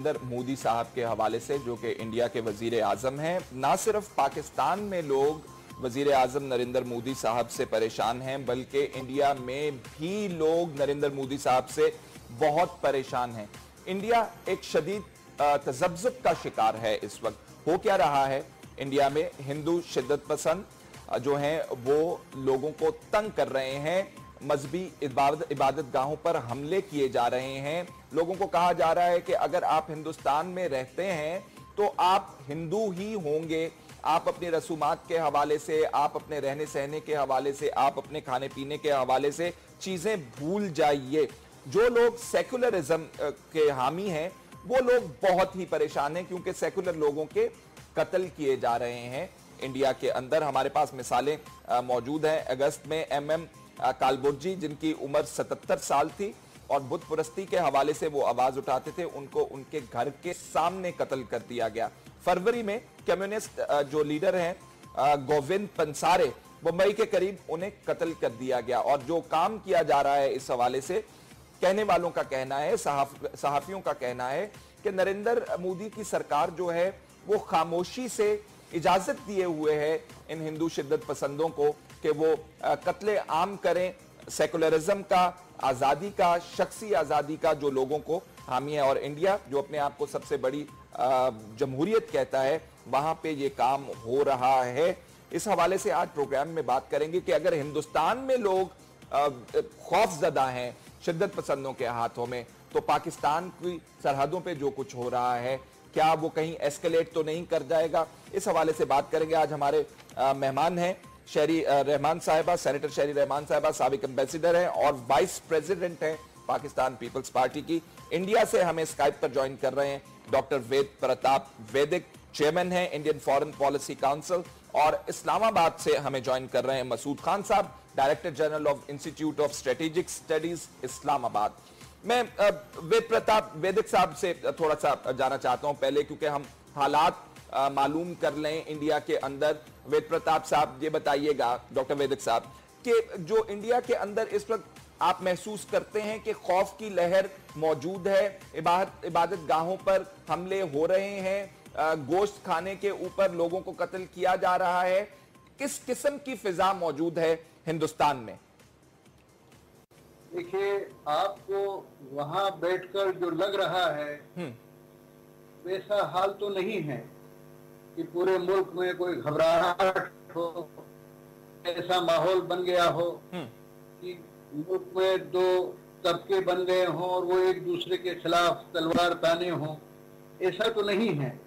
नरेंद्र मोदी साहब के हवाले से, जो कि इंडिया के वजीर आजम हैं। ना सिर्फ पाकिस्तान में लोग वजीर आजम नरेंद्र मोदी साहब से परेशान हैं, बल्कि इंडिया में भी लोग नरेंद्र मोदी साहब से बहुत परेशान हैं। इंडिया एक शदीद तजब्जुब का शिकार है। इस वक्त हो क्या रहा है इंडिया में, हिंदू शिद्दत पसंद जो हैं वो लोगों को तंग कर रहे हैं, मजहबी इबादत गाहों पर हमले किए जा रहे हैं। लोगों को कहा जा रहा है कि अगर आप हिंदुस्तान में रहते हैं तो आप हिंदू ही होंगे। आप अपनी रसूमात के हवाले से, आप अपने रहने सहने के हवाले से, आप अपने खाने पीने के हवाले से चीजें भूल जाइए। जो लोग सेकुलरिज्म के हामी हैं वो लोग बहुत ही परेशान हैं, क्योंकि सेकुलर लोगों के कत्ल किए जा रहे हैं इंडिया के अंदर। हमारे पास मिसालें मौजूद हैं। अगस्त में एमएम कालबुर्जी, जिनकी उम्र 77 साल थी और बुत परस्ती के हवाले से वो आवाज उठाते थे, उनको उनके घर के सामने कत्ल कर दिया गया। फरवरी में कम्युनिस्ट जो लीडर हैं गोविंद पंसारे, मुंबई के करीब उन्हें कत्ल कर दिया गया। और जो काम किया जा रहा है इस हवाले से, कहने वालों का कहना है, सहाफियों का कहना है कि नरेंद्र मोदी की सरकार जो है वो खामोशी से इजाजत दिए हुए है इन हिंदू शिद्दत पसंदों को कि वो कत्ले आम करें। सेकुलरिज्म का, आजादी का, शख्सी आजादी का जो लोगों को हामी है, और इंडिया जो अपने आप को सबसे बड़ी जमहूरियत कहता है, वहां पे ये काम हो रहा है। इस हवाले से आज प्रोग्राम में बात करेंगे कि अगर हिंदुस्तान में लोग खौफजदा हैं शिद्दत पसंदों के हाथों में, तो पाकिस्तान की सरहदों पे जो कुछ हो रहा है क्या वो कहीं एस्केलेट तो नहीं कर जाएगा। इस हवाले से बात करेंगे। आज हमारे मेहमान हैं शहरी रहमान साहिबा, सेनेटर शहरी रहमान साहिबा, साबिक एम्बेसडर हैं और वाइस प्रेसिडेंट हैं पाकिस्तान पीपल्स पार्टी की। इंडिया से हमें स्काइप पर ज्वाइन कर रहे हैं डॉक्टर वेद प्रताप वैदिक, चेयरमैन हैं इंडियन फॉरेन पॉलिसी काउंसिल। और इस्लामाबाद से हमें ज्वाइन कर रहे हैं मसूद खान साहब, director general of institute of strategic studies Islamabad. मैं वेद प्रताप वैदिक साहब से थोड़ा सा जाना चाहता हूं पहले, क्योंकि हम हालात मालूम कर लें इंडिया के अंदर। वेद प्रताप साहब ये बताइएगा, डॉक्टर वैदिक साहब, कि जो इंडिया के अंदर इस वक्त आप महसूस करते हैं कि खौफ की लहर मौजूद है, इबादत गाहों पर हमले हो रहे हैं, गोश्त खाने के ऊपर लोगों को कत्ल किया जा रहा है, किस किस्म की फिजा मौजूद है हिंदुस्तान में? देखिए, आपको वहां बैठकर जो लग रहा है वैसा हाल तो नहीं है कि पूरे मुल्क में कोई घबराहट हो, ऐसा माहौल बन गया हो कि मुल्क में दो तबके बन गए हों और वो एक दूसरे के खिलाफ तलवार ताने हों। ऐसा तो नहीं है।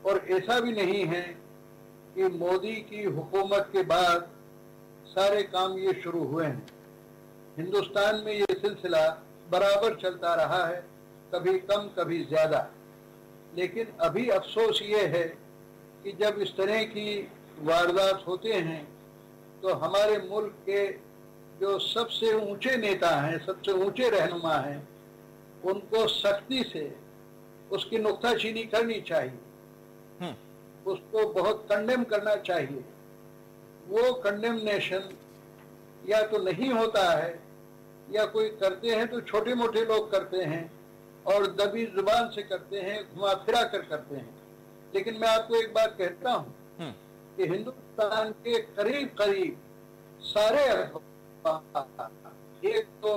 और ऐसा भी नहीं है कि मोदी की हुकूमत के बाद सारे काम ये शुरू हुए हैं। हिंदुस्तान में ये सिलसिला बराबर चलता रहा है, कभी कम कभी ज्यादा। लेकिन अभी अफसोस ये है कि जब इस तरह की वारदात होते हैं तो हमारे मुल्क के जो सबसे ऊंचे नेता हैं, सबसे ऊंचे रहनुमा हैं, उनको सख्ती से उसकी नुक्ताचीनी करनी चाहिए, उसको बहुत कंडेम करना चाहिए। वो कंडेमनेशन या तो नहीं होता है, या कोई करते हैं तो छोटे मोटे लोग करते हैं और दबी जुबान से करते हैं, घुमा फिरा कर करते हैं। लेकिन मैं आपको एक बात कहता हूं कि हिंदुस्तान के करीब करीब सारे एक तो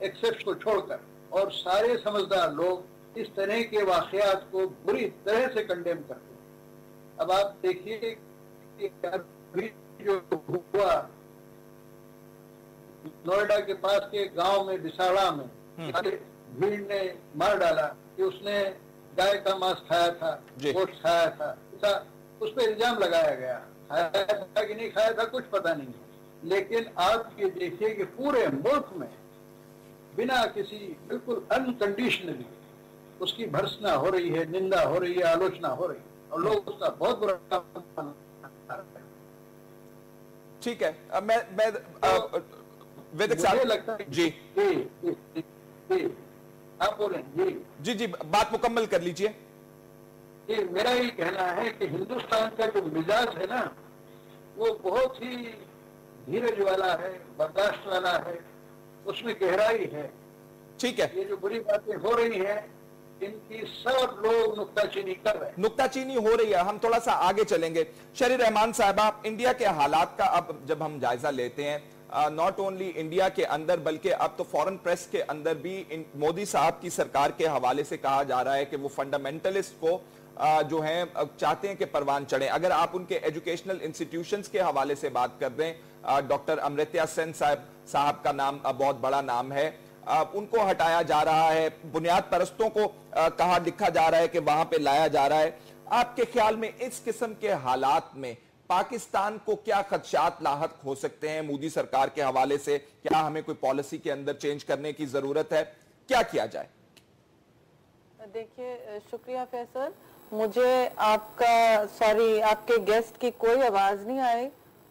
एक्सेप्ट को छोड़कर और सारे समझदार लोग इस तरह के वाकयात को बुरी तरह से कंडेम करते हैं। अब आप देखिए कि अभी जो हुआ नोएडा के पास के गांव में बिसाड़ा में, भीड़ ने मार डाला कि उसने गाय का मांस खाया था, गोश्त खाया था, उस पर इल्जाम लगाया गया। खाया था कि नहीं खाया था कुछ पता नहीं है। लेकिन आप ये देखिए कि पूरे मुल्क में बिना किसी, बिल्कुल अनकंडीशनली उसकी भर्त्सना हो रही है, निंदा हो रही है, आलोचना हो रही है और लोग उसका बहुत बुरा। ठीक है, मैं वैदिक साहब लगता है जी आप बोलें जी जी बात मुकम्मल कर लीजिए। जी, मेरा ये कहना है कि हिंदुस्तान का जो मिजाज है ना, वो बहुत ही धीरज वाला है, बर्दाश्त वाला है, उसमें गहराई है। ठीक है, ये जो बुरी बातें हो रही हैं जिनकी सब लोग नुक्ताचीनी कर रहे हैं। नुक्ताचीनी हो रही है। हम थोड़ा सा आगे चलेंगे। शरी रहमान साहबा, इंडिया के हालात का अब जब हम जायजा लेते हैं, नॉट ओनली इंडिया के अंदर बल्कि अब तो फॉरेन प्रेस के अंदर भी मोदी साहब की सरकार के हवाले से कहा जा रहा है कि वो फंडामेंटलिस्ट को जो है चाहते हैं कि परवान चढ़े। अगर आप उनके एजुकेशनल इंस्टीट्यूशंस के हवाले से बात कर दें, डॉक्टर अमृत्या सेन साहब का नाम बहुत बड़ा नाम है, उनको हटाया जा रहा है, बुनियाद परस्तों को कहा लिखा जा रहा है कि वहां पे लाया जा रहा है। आपके ख्याल में इस किस्म के हालात में पाकिस्तान को क्या खदशात लाहक हो सकते हैं मोदी सरकार के हवाले से? क्या हमें कोई पॉलिसी के अंदर चेंज करने की जरूरत है? क्या किया जाए? देखिए, शुक्रिया फैसल। मुझे आपके गेस्ट की कोई आवाज नहीं आई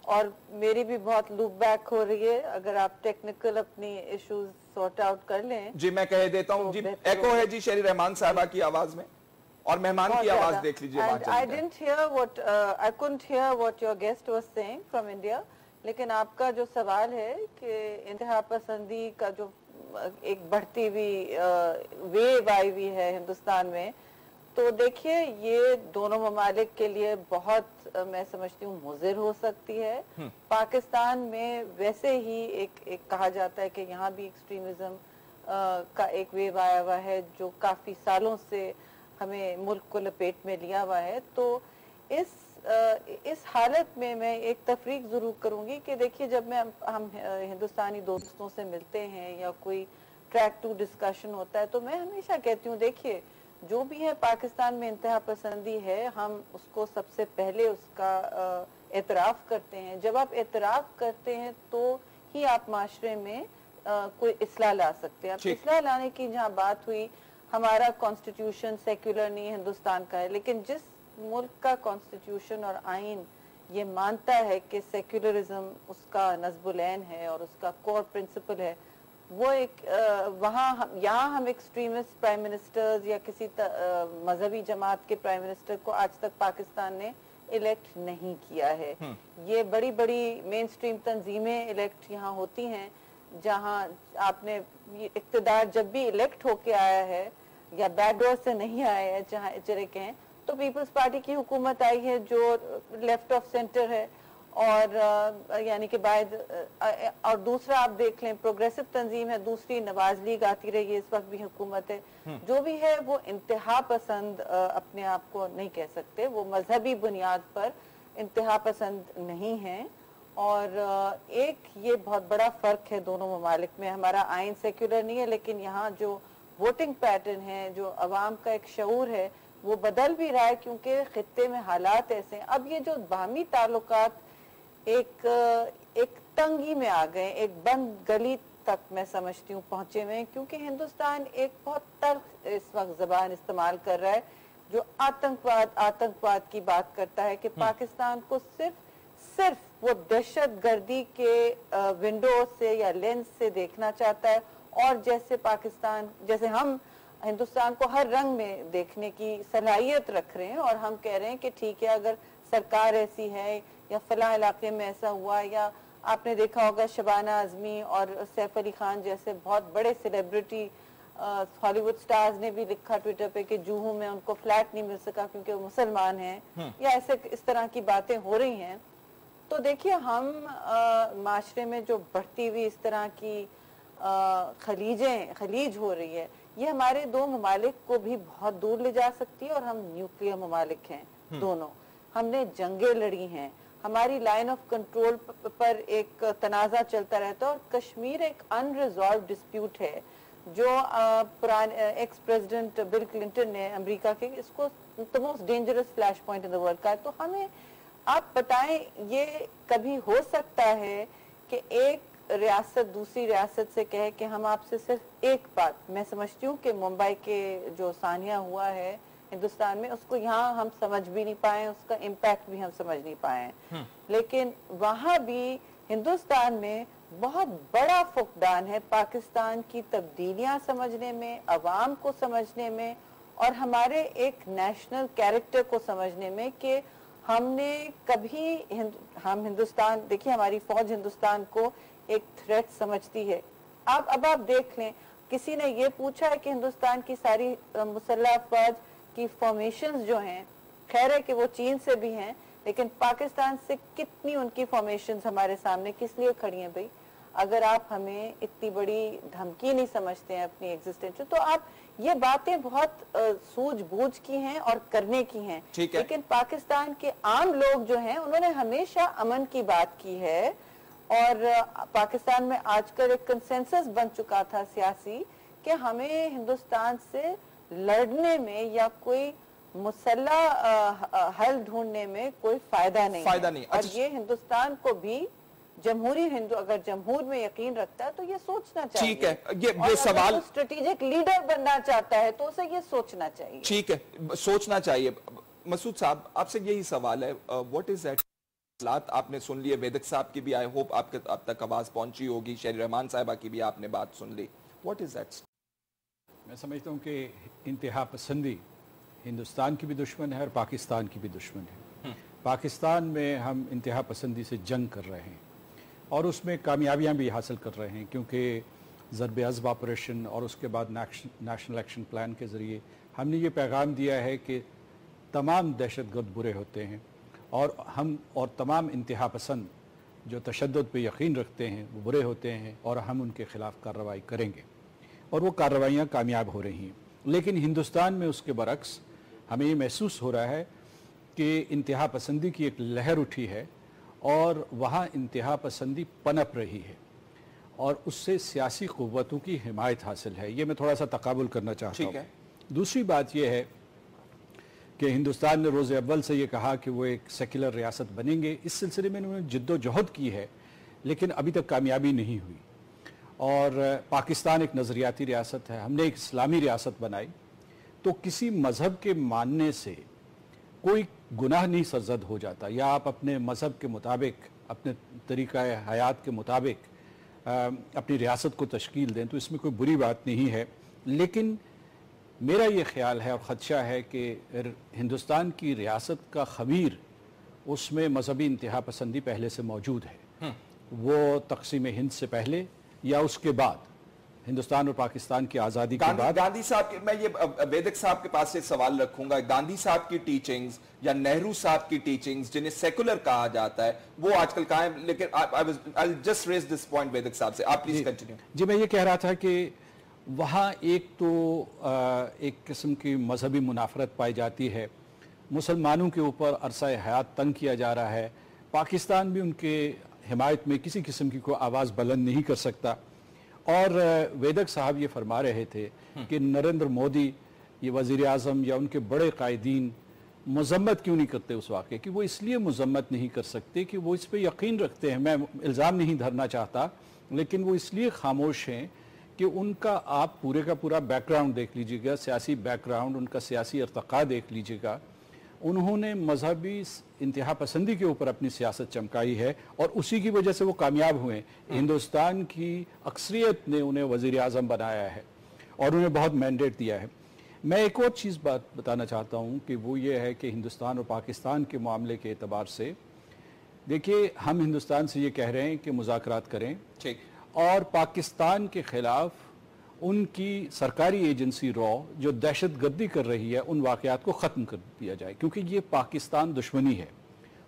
और मेरी भी बहुत लूप बैक हो रही है। अगर आप टेक्निकल अपनी इश्यूज सॉर्ट आउट कर लें। जी मैं कह देता हूं, जी एको है जी शरी रहमान साहबा की आवाज में, और मेहमान की आवाज देख लीजिए। I couldn't hear what your guest was saying from India, लेकिन आपका जो सवाल है कि इंतहा पसंदी का जो एक बढ़ती हुई वेव आई हुई है हिंदुस्तान में, तो देखिए ये दोनों ममालिक के लिए बहुत मैं समझती हूँ मुज़िर हो सकती है। पाकिस्तान में वैसे ही एक कहा जाता है कि यहाँ भी एक्सट्रीमिज्म का एक वेव आया हुआ है जो काफी सालों से हमें मुल्क को लपेट में लिया हुआ है। तो इस हालत में मैं एक तफरीक जरूर करूंगी कि देखिए, जब हम हिंदुस्तानी दोस्तों से मिलते हैं या कोई ट्रैक टू डिस्कशन होता है, तो मैं हमेशा कहती हूँ देखिए जो भी है पाकिस्तान में इंतहा पसंदी है, हम उसको सबसे पहले उसका एतराफ करते हैं। जब आप एतराफ करते हैं तो ही आप माशरे में कोई इस्लाह ला सकते हैं। अब इस्लाह लाने की जहाँ बात हुई, हमारा कॉन्स्टिट्यूशन सेक्युलर नहीं हिंदुस्तान का है, लेकिन जिस मुल्क का कॉन्स्टिट्यूशन और आइन ये मानता है कि सेक्युलरिज्म उसका नज़्बुल-ऐन है और उसका कोर प्रिंसिपल है, वो एक यहाँ हम एक्सट्रीमिस्ट प्राइम मिनिस्टर्स या किसी मजहबी जमात के प्राइम मिनिस्टर को आज तक पाकिस्तान ने इलेक्ट नहीं किया है। ये बड़ी बड़ी मेन स्ट्रीम तंजीमें इलेक्ट यहाँ होती हैं, जहाँ आपने इक़्तिदार जब भी इलेक्ट होके आया है या बैकडोर से नहीं आया है, जहाँ इजरे के हैं, तो पीपल्स पार्टी की हुकूमत आई है जो लेफ्ट ऑफ सेंटर है, और यानी कि बाद और दूसरा आप देख लें प्रोग्रेसिव तंजीम है, दूसरी नवाज लीग आती रही है, इस वक्त भी हुकूमत है। जो भी है वो इंतहा पसंद अपने आप को नहीं कह सकते, वो मजहबी बुनियाद पर इंतहा पसंद नहीं है। और एक ये बहुत बड़ा फर्क है दोनों ममालिक में। हमारा आइन सेक्युलर नहीं है, लेकिन यहाँ जो वोटिंग पैटर्न है, जो अवाम का एक शऊर है, वो बदल भी रहा है, क्योंकि खित्ते में हालात ऐसे हैं। अब ये जो बाहमी ताल्लुकात एक तंगी में आ गए, एक बंद गली तक मैं समझती हूँ पहुंचे हुए, क्योंकि हिंदुस्तान एक बहुत तल्ख इस वक्त जबान इस्तेमाल कर रहा है, जो आतंकवाद की बात करता है कि पाकिस्तान को सिर्फ वो दहशत गर्दी के विंडो से या लेंस से देखना चाहता है, और जैसे हम हिंदुस्तान को हर रंग में देखने की सलाहियत रख रहे हैं, और हम कह रहे हैं कि ठीक है, अगर सरकार ऐसी है या फला इलाके में ऐसा हुआ, या आपने देखा होगा शबाना आजमी और सैफ अली खान जैसे बहुत बड़े सेलिब्रिटी हॉलीवुड स्टार्स ने भी लिखा ट्विटर पे कि जूहू में उनको फ्लैट नहीं मिल सका क्योंकि वो मुसलमान हैं, या ऐसे इस तरह की बातें हो रही हैं। तो देखिए, हम माशरे में जो बढ़ती हुई इस तरह की खलीज हो रही है, ये हमारे दो ममालिक को भी बहुत दूर ले जा सकती है। और हम न्यूक्लियर ममालिक हैं दोनों, हमने जंगें लड़ी हैं, हमारी लाइन ऑफ कंट्रोल पर एक तनाज़ा चलता रहता है, और कश्मीर एक अनरिजॉल्व डिस्प्यूट है जो पुराने एक्स प्रेसिडेंट बिल क्लिंटन ने अमेरिका के इसको the most dangerous flash point in the world कहा। तो हमें आप बताएं, ये कभी हो सकता है कि एक रियासत दूसरी रियासत से कहे कि हम आपसे सिर्फ एक बात, मैं समझती हूँ कि मुंबई के जो सानिया हुआ है हिंदुस्तान में, उसको यहाँ हम समझ भी नहीं पाए, उसका इम्पैक्ट भी हम समझ नहीं पाए, लेकिन वहां भी हिंदुस्तान में बहुत बड़ा फुकदान है पाकिस्तान की तब्दीलियां समझने में, अवाम को समझने में, और हमारे एक नेशनल कैरेक्टर को समझने में कि हमने कभी हम हिंदुस्तान, देखिए हमारी फौज हिंदुस्तान को एक थ्रेट समझती है। अब आप देख लें, किसी ने ये पूछा है कि हिंदुस्तान की सारी मुसल्लह अफवाज की फॉर्मेशंस जो हैं, खैर है कि वो चीन से भी हैं, लेकिन पाकिस्तान से कितनी उनकी फॉर्मेशंस हमारे सामने किस लिए खड़ी हैं भाई? अगर आप हमें इतनी बड़ी धमकी नहीं समझते हैं अपनी एग्जिस्टेंस, तो आप ये बातें बहुत सूझबूझ की हैं और करने की हैं, लेकिन पाकिस्तान के आम लोग जो हैं उन्होंने हमेशा अमन की बात की है। और पाकिस्तान में आजकल एक कंसेंसस बन चुका था सियासी कि हमें हिंदुस्तान से लड़ने में या कोई मुसल्ला हल ढूंढने में कोई फायदा नहीं। और ये हिंदुस्तान को भी जमहूरी हिंदू अगर जमहूर में यकीन रखता है तो ये सोचना चाहिए। ठीक है, ये सवाल स्ट्रेटेजिक लीडर बनना चाहता है तो उसे ये सोचना चाहिए। ठीक है, सोचना चाहिए। मसूद साहब, आपसे यही सवाल है, व्हाट इज दैट? आपने सुन लिए, वेदक साहब की भी आई होप आपके अब तक आवाज पहुंची होगी, शेरी रहमान साहिबा की भी आपने बात सुन ली। What is that? मैं समझता हूं कि इंतहा पसंदी हिंदुस्तान की भी दुश्मन है और पाकिस्तान की भी दुश्मन है। पाकिस्तान में हम इंतहा पसंदी से जंग कर रहे हैं और उसमें कामयाबियां भी हासिल कर रहे हैं, क्योंकि ज़रब अज़ब ऑपरेशन और उसके बाद नेशनल एक्शन प्लान के ज़रिए हमने ये पैगाम दिया है कि तमाम दहशतगर्द बुरे होते हैं और तमाम इंतहा पसंद जो तशद्दुद पे यकीन रखते हैं वो बुरे होते हैं और हम उनके ख़िलाफ़ कार्रवाई करेंगे और वो कार्रवाइयाँ कामयाब हो रही हैं। लेकिन हिंदुस्तान में उसके बरक्स हमें ये महसूस हो रहा है कि इंतहा पसंदी की एक लहर उठी है और वहाँ इंतहा पसंदी पनप रही है और उससे सियासी क़ुव्वतों की हिमायत हासिल है। ये मैं थोड़ा सा तकाबुल करना चाहता हूँ। दूसरी बात यह है कि हिंदुस्तान ने रोज़ अव्वल से ये कहा कि वो एक सेक्युलर रियासत बनेंगे। इस सिलसिले में उन्होंने जिद्दोजहद की है, लेकिन अभी तक कामयाबी नहीं हुई। और पाकिस्तान एक नज़रियाती रियासत है, हमने एक इस्लामी रियासत बनाई, तो किसी मज़हब के मानने से कोई गुनाह नहीं सरजद हो जाता, या आप अपने मज़हब के मुताबिक, अपने तरीक़ा हयात के मुताबिक अपनी रियासत को तश्कील दें, तो इसमें कोई बुरी बात नहीं है। लेकिन मेरा ये ख्याल है और ख़दशा है कि हिंदुस्तान की रियासत का खमीर, उसमें मजहबी इंतहा पसंदी पहले से मौजूद है। वो तक़सीम हिंद से पहले या उसके बाद, हिंदुस्तान और पाकिस्तान की आज़ादी के बाद। गांधी साहब के, मैं ये वेदक साहब के पास से सवाल रखूंगा, गांधी साहब की टीचिंग्स या नेहरू साहब की टीचिंग्स जिन्हें सेकुलर कहा जाता है, वो आजकल कहाँ है? लेकिन I just raise this point Vedak साहब से, आप प्लीज कंटिन्यू। जी, मैं ये कह रहा था कि वहाँ एक तो एक किस्म की मजहबी मुनाफरत पाई जाती है, मुसलमानों के ऊपर अरसा हयात तंग किया जा रहा है, पाकिस्तान भी उनके हिमायत में किसी किस्म की कोई आवाज़ बुलंद नहीं कर सकता। और वेदक साहब ये फरमा रहे थे कि नरेंद्र मोदी ये वज़ीर आज़म या उनके बड़े कायदीन मजम्मत क्यों नहीं करते उस वाक़े की? वो इसलिए मजम्मत नहीं कर सकते कि वो इस पर यकीन रखते हैं। मैं इल्ज़ाम नहीं धरना चाहता, लेकिन वो इसलिए खामोश हैं कि उनका आप पूरे का पूरा बैकग्राउंड देख लीजिएगा, सियासी बैकग्राउंड, उनका सियासी अर्तक़ा देख लीजिएगा। उन्होंने मजहबी इंतहा पसंदी के ऊपर अपनी सियासत चमकाई है और उसी की वजह से वो कामयाब हुए। हिंदुस्तान की अक्सरियत ने उन्हें वज़ीर आज़म बनाया है और उन्हें बहुत मैंडेट दिया है। मैं एक और चीज़ बात बताना चाहता हूँ कि वो ये है कि हिंदुस्तान और पाकिस्तान के मामले के एतबार से, देखिए, हम हिंदुस्तान से ये कह रहे हैं कि मुज़ाकरात करें और पाकिस्तान के ख़िलाफ़ उनकी सरकारी एजेंसी रॉ जो दहशत गर्दी कर रही है, उन वाक़यात को ख़त्म कर दिया जाए, क्योंकि ये पाकिस्तान दुश्मनी है।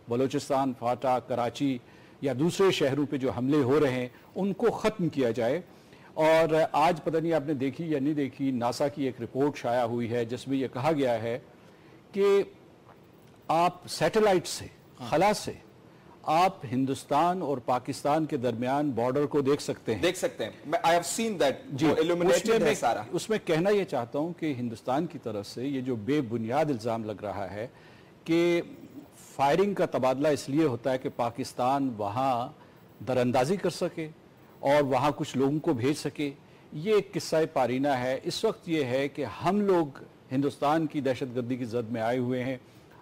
बलूचिस्तान, फाटा, कराची या दूसरे शहरों पे जो हमले हो रहे हैं उनको ख़त्म किया जाए। और आज पता नहीं आपने देखी या नहीं देखी, नासा की एक रिपोर्ट शाया हुई है जिसमें यह कहा गया है कि आप सैटेलाइट से, खला से आप हिंदुस्तान और पाकिस्तान के दरमियान बॉर्डर को देख सकते हैं। आई हैव सीन दैट, जो इल्यूमिनेटेड है सारा। उसमें कहना यह चाहता हूं कि हिंदुस्तान की तरफ से ये जो बेबुनियाद इल्ज़ाम लग रहा है कि फायरिंग का तबादला इसलिए होता है कि पाकिस्तान वहाँ दरअंदाजी कर सके और वहाँ कुछ लोगों को भेज सके, ये एक किस्सा पारीना है। इस वक्त ये है कि हम लोग हिंदुस्तान की दहशतगर्दी की जद में आए हुए हैं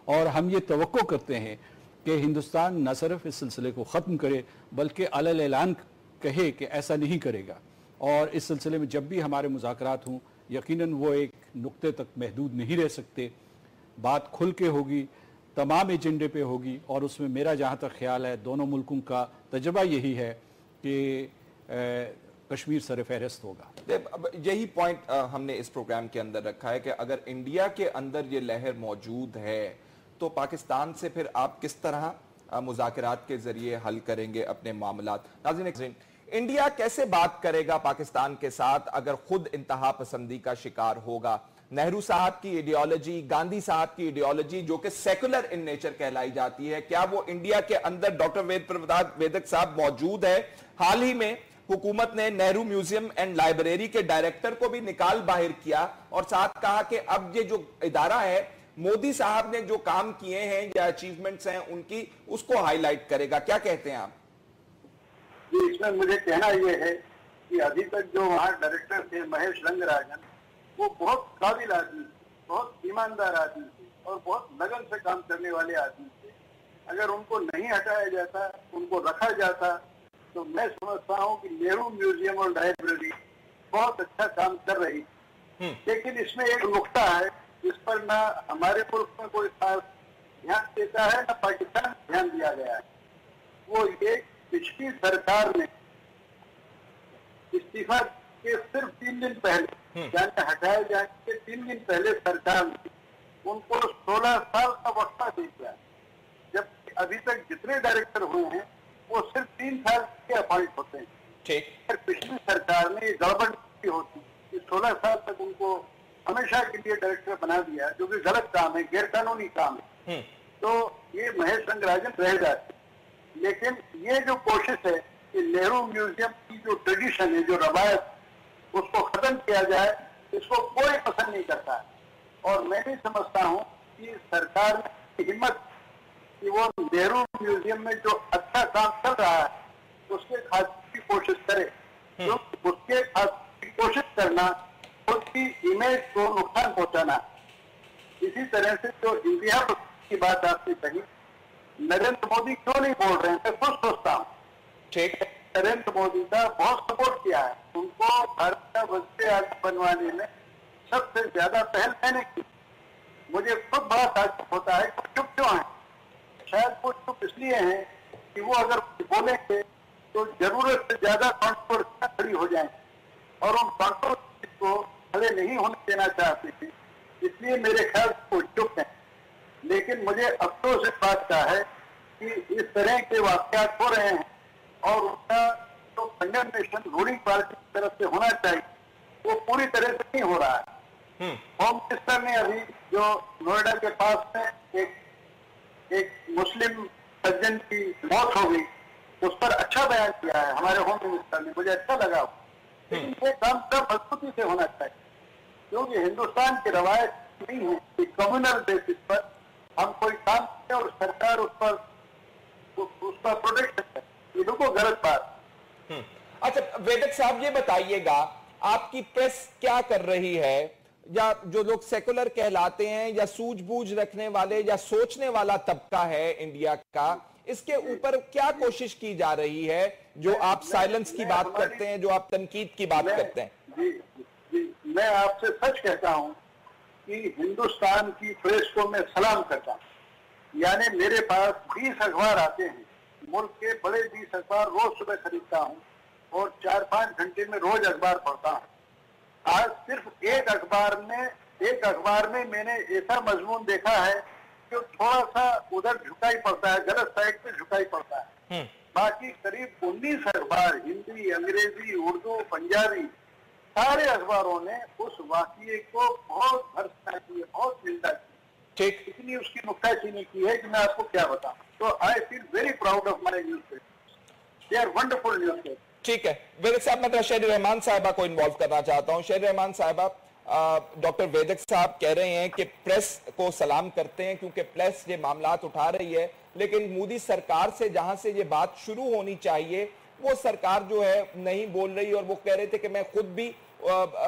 और हम ये तवक्को करते हैं कि हिंदुस्तान न सिर्फ इस सिलसिले को ख़त्म करे बल्कि अलल ऐलान कहे कि ऐसा नहीं करेगा। और इस सिलसिले में जब भी हमारे मुज़ाकरात हों, यकीनन वो एक नुक्ते तक महदूद नहीं रह सकते, बात खुल के होगी, तमाम एजेंडे पे होगी। और उसमें मेरा जहाँ तक ख्याल है, दोनों मुल्कों का तजर्बा यही है कि कश्मीर सर फहरिस्त होगा। अब यही पॉइंट हमने इस प्रोग्राम के अंदर रखा है कि अगर इंडिया के अंदर ये लहर मौजूद है तो पाकिस्तान से फिर आप किस तरह मुज़ाकरात के जरिए हल करेंगे अपने मामलात। नाज़रीन, इंडिया कैसे बात करेगा पाकिस्तान के साथ अगर खुद इंतहा पसंदी का शिकार होगा। नेहरू साहब की आइडियोलॉजी, गांधी साहब की आइडियोलॉजी जो कि सेकुलर इन नेचर कहलाई जाती है, क्या वो इंडिया के अंदर डॉक्टर वेद प्रसाद वेदक साहब मौजूद है। हाल ही में हुकूमत ने नेहरू म्यूजियम एंड लाइब्रेरी के डायरेक्टर को भी निकाल बाहर किया और साथ कहा कि अब ये जो इदारा है मोदी साहब ने जो काम किए हैं या अचीवमेंट्स हैं उनकी, उसको हाईलाइट करेगा। क्या कहते हैं आप? जी, इसमें मुझे कहना यह है कि अभी तक जो वहाँ डायरेक्टर थे महेश रंगराजन, वो बहुत काबिल आदमी थे, बहुत ईमानदार आदमी थे और बहुत लगन से काम करने वाले आदमी थे। अगर उनको नहीं हटाया जाता, उनको रखा जाता, तो मैं समझता हूँ कि नेहरू म्यूजियम और लाइब्रेरी बहुत अच्छा काम कर रही। लेकिन इसमें एक नुक्ता है जिस पर ना हमारे मुल्क में कोई खास ध्यान देता है, ना पाकिस्तान में ध्यान दिया गया है। वो ये पिछली सरकार ने इस्तीफा के सिर्फ 3 दिन पहले, यानी हटाए जाने के 3 दिन पहले सरकार ने उनको 16 साल का वक्फा दे दिया, जबकि अभी तक जितने डायरेक्टर हुए हैं वो सिर्फ 3 साल के अपॉइंट होते हैं। ठीक। पिछली सरकार ने गड़बड़ की होती कि 16 साल तक उनको हमेशा के लिए डायरेक्टर बना दिया, जो कि गलत काम है, गैर कानूनी काम है। तो ये महेश रंगराजन रह जाते। लेकिन ये जो कोशिश है कि नेहरू म्यूजियम की जो ट्रेडिशन है, जो रवायत, उसको खत्म किया जाए, इसको कोई पसंद नहीं करता है। और मैं भी समझता हूँ कि सरकार की हिम्मत कि वो नेहरू म्यूजियम में जो अच्छा काम चल रहा है उसके खातिर की कोशिश करे, तो उसके खातिर की कोशिश करना उसकी इमेज को नुकसान पहुंचाना। इसी तरह से जो इंडिया की बात आपने कही, नरेंद्र मोदी क्यों नहीं बोल रहे हैं, मैं खुद सोचता हूँ। ठीक है, नरेंद्र मोदी का बहुत सपोर्ट किया है, उनको भारत का वज़ीर-ए-आज़म बनवाने में सबसे ज्यादा पहल मैंने की। मुझे खुद बड़ा ताज्जुब होता है कि चुप क्यों है। शायद वो चुप इसलिए हैं कि वो अगर बोलेंगे तो जरूरत से ज्यादा कंट्रोवर्सी खड़ी हो जाएंगे और उन कंट्रोवर्सी को खड़े नहीं होने देना चाहते थे, इसलिए मेरे ख्याल से वो चुप हैं। लेकिन मुझे अफसोस इस बात का है कि इस तरह के वाकयात हो रहे हैं और उनका जो कंडेमनेशन रूलिंग पार्टी की तरफ से होना चाहिए वो पूरी तरह से नहीं हो रहा है। होम मिनिस्टर ने अभी जो नोएडा के पास में एक मुस्लिम सज्जन की मौत हो गई, उस पर अच्छा बयान किया है हमारे होम मिनिस्टर ने, मुझे अच्छा लगा। लेकिन ये काम सब मजबूती से होना चाहिए, क्योंकि हिंदुस्तान की रवायत नहीं है कि कम्युनल बेसिस पर हम कोई काम करें और सरकार उस पर उसका प्रोटेक्शन करे। ये बिल्कुल गलत बात। अच्छा वेदक साहब, ये बताइएगा आपकी प्रेस क्या कर रही है, या जो लोग सेकुलर कहलाते हैं या सूझबूझ रखने वाले या सोचने वाला तबका है इंडिया का, इसके ऊपर क्या कोशिश की जा रही है जो आप साइलेंस की बात करते हैं, जो आप तनकीद की बात करते हैं? जी, मैं आपसे सच कहता हूं कि हिंदुस्तान की प्रेस को मैं सलाम करता हूं। यानी मेरे पास 20 अखबार आते हैं, मुल्क के बड़े 20 अखबार रोज सुबह खरीदता हूं और 4-5 घंटे में रोज अखबार पढ़ता हूं। आज सिर्फ एक अखबार में मैंने ऐसा मजमून देखा है जो थोड़ा सा उधर झुकाई पड़ता है, गलत साइड पे झुकाई पड़ता है। बाकी करीब 19 अखबार, हिंदी, अंग्रेजी, उर्दू, पंजाबी, सारे अखबारों ने उस वाकये को बहुत भर्त्सना की है, बहुत निंदा की। ठीक, इतनी उसकी नुक्ताचीनी की है कि मैं आपको क्या बताऊं। तो I feel very proud of my newspaper, they are wonderful newspaper. ठीक है वेदक साहब, मैं शेर रहमान साहिबा को इन्वॉल्व करना चाहता हूं। शेर रहमान साहिबा, डॉक्टर वेदक साहब कह रहे हैं कि प्रेस को सलाम करते हैं क्योंकि प्रेस ये मामलात उठा रही है, लेकिन मोदी सरकार से जहां से ये बात शुरू होनी चाहिए वो सरकार जो है नहीं बोल रही। और वो कह रहे थे कि मैं खुद भी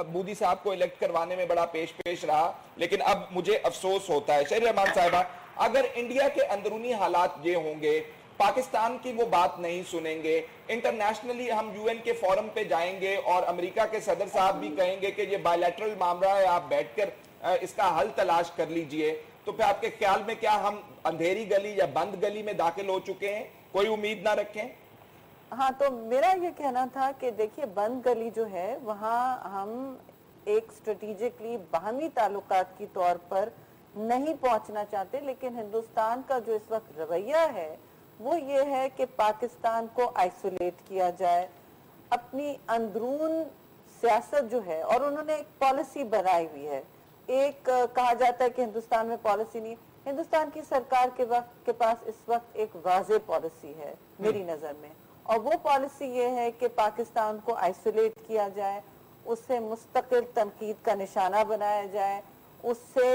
मोदी साहब को इलेक्ट करवाने में बड़ा पेश रहा, लेकिन अब मुझे अफसोस होता है। शेर रहमान साहिबा, अगर इंडिया के अंदरूनी हालात ये होंगे, पाकिस्तान की वो बात नहीं सुनेंगे, इंटरनेशनली हम यूएन के फोरम पे जाएंगे और अमेरिका के सदर साहब भी कहेंगे कि ये बायलैटरल मामला है, आप बैठकर इसका हल तलाश कर लीजिए, तो फिर आपके ख्याल में क्या हम अंधेरी गली या बंद गली में दाखिल हो चुके हैं? कोई उम्मीद ना रखें? हाँ, तो मेरा ये कहना था कि देखिए बंद गली जो है वहाँ हम एक स्ट्रेटेजिकली बाहमी ताल्लुकात की तौर पर नहीं पहुंचना चाहते, लेकिन हिंदुस्तान का जो इस वक्त रवैया है वो ये है कि पाकिस्तान को आइसोलेट किया जाए, अपनी अंदरून सियासत जो है, और उन्होंने एक पॉलिसी बनाई हुई है। एक कहा जाता है कि हिंदुस्तान में पॉलिसी नहीं, हिंदुस्तान की सरकार के पास इस वक्त एक वाज़ेह पॉलिसी है मेरी नजर में, और वो पॉलिसी ये है कि पाकिस्तान को आइसोलेट किया जाए, उससे मुस्तकिल तनकीद का निशाना बनाया जाए, उससे